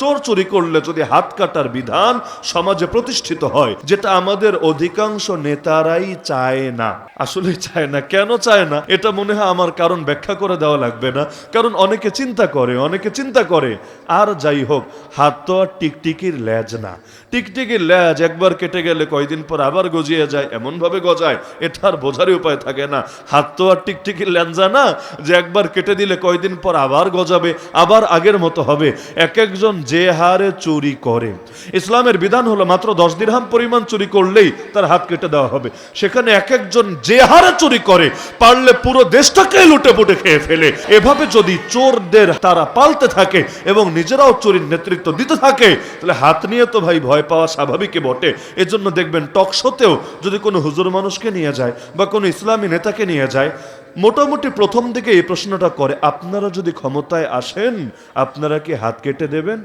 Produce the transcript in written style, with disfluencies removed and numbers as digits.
চোর চুরি করলে যদি হাত কাটার বিধান সমাজে প্রতিষ্ঠিত হয়, যেটা আমাদের অধিকাংশ নেতারাই চায় না। আসলে চায় না। কেন চায় না এটা মনে হয় আমার কারণ ব্যাখ্যা করে দেওয়া লাগবে না। কারণ অনেকে চিন্তা করে আর যাই হোক, হাত তো আর টিকটিকির লেজ না। টিকটিকির লেজ একবার কেটে গেলে কয়দিন পর আবার গজিয়ে যায়, এমন ভাবে গজায় এটা আর বোঝারই উপায় থাকে না। হাত তো আর টিকটিকির লেঞ্জা না যে একবার কেটে দিলে কয়দিন পর আবার গজাবে, আবার আগের মতো হবে। এক একজন যে হারে চুরি করে, ইসলামের বিধান হলো মাত্র 10 দিরহাম পরিমাণ চুরি করলেই তার হাত কেটে দেওয়া হবে। সেখানে এক একজন যে হারে চুরি করে, পারলে পুরো দেশটাকে লুটে পুটে খেয়ে ফেলে। এভাবে যদি চোরদের তারা পালতে থাকে এবং নিজেরাও চুরির নেতৃত্ব দিতে থাকে, তাহলে হাত নিয়ে তো ভাই ভয় পাওয়া স্বাভাবিকই বটে। এজন্য দেখবেন টকশোতেও যদি কোনো হুজুর মানুষকে নিয়ে যায় বা কোনো ইসলামী নেতাকে নিয়ে যায়, মোটামুটি প্রথম দিকে এই প্রশ্নটা করে, আপনারা যদি ক্ষমতায় আসেন আপনারা কি হাত কেটে দেবেন?